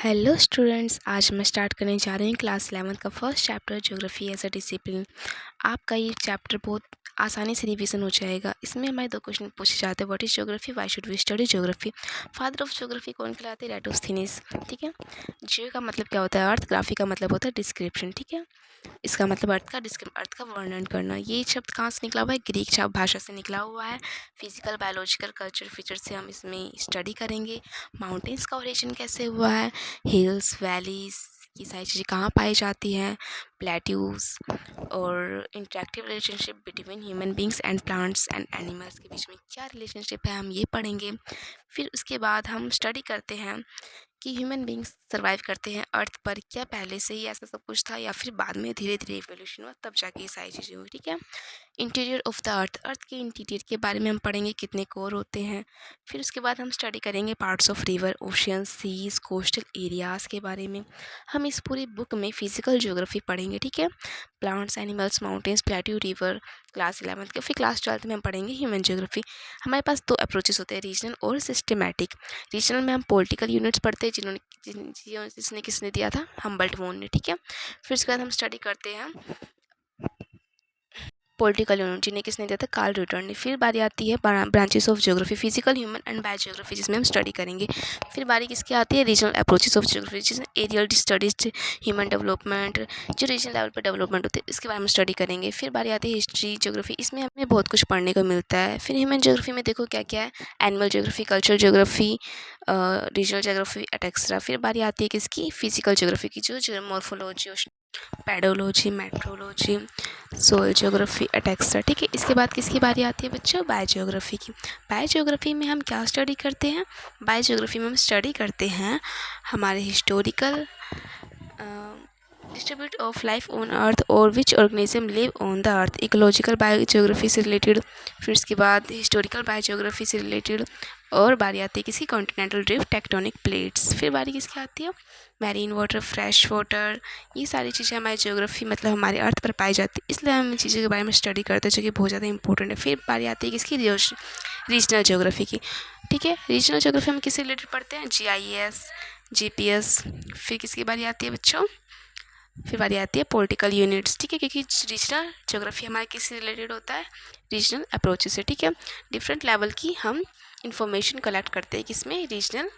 Hello students, आज मैं start करने जा रही हूँ क्लास 11 का first chapter geography as a discipline. आपका ये चैप्टर बहुत आसानी से रिवीजन हो जाएगा। इसमें हमारे दो क्वेश्चन पूछे जाते हैं। What is geography, why should we study geography. Father of geography कौन कहलाते हैं? एराटोस्थेनीज। ठीक है। जियो का मतलब क्या होता है? अर्थ। ग्राफी का मतलब होता है डिस्क्रिप्शन। ठीक है। इसका मतलब अर्थ का वर्णन करना। ये शब्द कहाँ से निकला हुआ है? ग्रीक भाषा से निकला हुआ है। फिजिकल, बायोलॉजिकल, कल्चर फीचर से हम इसमें स्टडी करेंगे। माउंटेन्स का ओरिजिन कैसे हुआ है, हिल्स, वैलीज, ये सारी चीज़ें कहाँ पाई जाती हैं, प्लेट्यूज, और interactive relationship between human beings and plants and animals के बीच में क्या रिलेशनशिप है, हम ये पढ़ेंगे। फिर उसके बाद हम स्टडी करते हैं कि ह्यूमन बींग्स सर्वाइव करते हैं अर्थ पर, क्या पहले से ही ऐसा सब कुछ था या फिर बाद में धीरे धीरे इवोल्यूशन हुआ तब जाके ये सारी चीज़ें हुई। ठीक है। इंटीरियर ऑफ द अर्थ के इंटीरियर के बारे में हम पढ़ेंगे, कितने कोर होते हैं। फिर उसके बाद हम स्टडी करेंगे parts of river, ocean, seas, coastal areas के बारे में। हम इस पूरी बुक में फिजिकल ज्योग्राफी पढ़ेंगे। ठीक है। Plants, animals, mountains, plateau, river, class 11 के। फिर क्लास 12 में हम पढ़ेंगे ह्यूमन ज्योग्राफी। हमारे पास दो अप्रोचेस होते हैं, रीजनल और सिस्टमैटिक। रीजनल में हम पॉलिटिकल यूनिट्स पढ़ते हैं, जिसने किसने दिया था? हम्बल्ट बोन ने। ठीक है। फिर उसके बाद हम स्टडी करते हैं पॉलिटिकल यूनिट, जिन्हें किसने दिया था? कार्ल रिटर ने। फिर बारी आती है branches of geography, physical, human and bio geography, जिसमें हम स्टडी करेंगे। फिर बारी किसकी आती है? रीजनल अप्रोचेस ऑफ ज्योग्राफी, जिसमें एरियल स्टडीज, ह्यूमन डेवलपमेंट, जो रीजनल लेवल पर डेवलपमेंट होते हैं, इसके बारे में स्टडी करेंगे। फिर बारी आती है हिस्ट्री ज्योग्राफी, इसमें हमें बहुत कुछ पढ़ने को मिलता है। फिर ह्यूमन ज्योग्राफी में देखो क्या क्या है, animal geography, cultural geography, regional geography etcetera. फिर बारी आती है किसकी? फिजिकल ज्योग्राफी की, जो morphology, pedology, metrology, soil geography etcetera. ठीक है। इसके बाद किसकी बारी आती है बच्चों? बायोज्योग्राफी की। बायोज्योग्राफी में हम क्या स्टडी करते हैं? बायोज्योग्राफी में हम स्टडी करते हैं हमारे historical distribute of life on earth और which organism live on the earth, ecological biogeography से रिलेटेड। फिर उसके बाद हिस्टोरिकल बायोज्योग्राफी से रिलेटेड। और बारी आती है किसी कॉन्टिनेंटल ड्रिफ्ट, टेक्टोनिक प्लेट्स। फिर बारी किसकी आती है? मैरीन वाटर, फ्रेश वाटर, ये सारी चीज़ें हमारी ज्योग्राफी मतलब हमारे अर्थ पर पाई जाती है, इसलिए हम इन चीज़ों के बारे में स्टडी करते हैं, जो कि बहुत ज़्यादा इंपॉर्टेंट है। फिर बारी आती है किसकी? रीजनल ज्योग्राफी की। ठीक है। रीजनल ज्योग्राफी हम किससे रिलेटेड पढ़ते हैं? GIS, GPS। फिर किसकी बारी आती है बच्चों? फिर बारी आती है पॉलिटिकल यूनिट्स। ठीक है। क्योंकि रीजनल ज्योग्राफी हमारे किससे रिलेटेड होता है? रीजनल अप्रोचेस से। ठीक है। डिफरेंट लेवल की हम इंफॉर्मेशन कलेक्ट करते हैं किसमें? रीजनल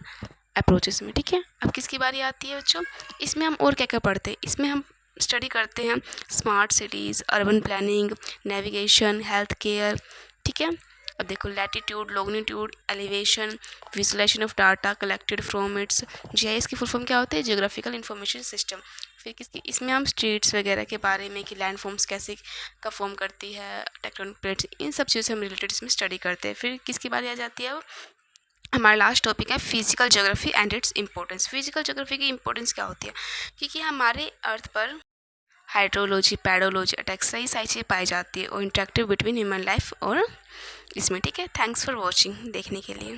अप्रोचेस में। ठीक है। अब किसकी बारी आती है बच्चों? इसमें हम और क्या क्या पढ़ते हैं? इसमें हम स्टडी करते हैं smart cities, urban planning, navigation, health care. ठीक है। अब देखो, latitude, longitude, elevation, visualization of data collected from its. GIS की फुल फॉर्म क्या होती है? Geographical information system. फिर किसकी? इसमें हम स्ट्रीट्स वगैरह के बारे में, कि लैंड फॉर्म्स कैसे का फॉर्म करती है, टेक्टोनिक प्लेट्स, इन सब चीज़ों से हम रिलेटेड इसमें स्टडी करते हैं। फिर किसकी बारी आ जाती है? अब हमारा लास्ट टॉपिक है physical geography and its importance. Physical geography की इंपॉर्टेंस क्या होती है? क्योंकि हमारे अर्थ पर हाइड्रोलॉजी, पैडोलॉजी, अटैक्स, ये सारी चीज़ें पाई जाती है और इंटरेक्टिव बिटवीन ह्यूमन लाइफ और इसमें। ठीक है। थैंक्स फॉर वॉचिंग, देखने के लिए।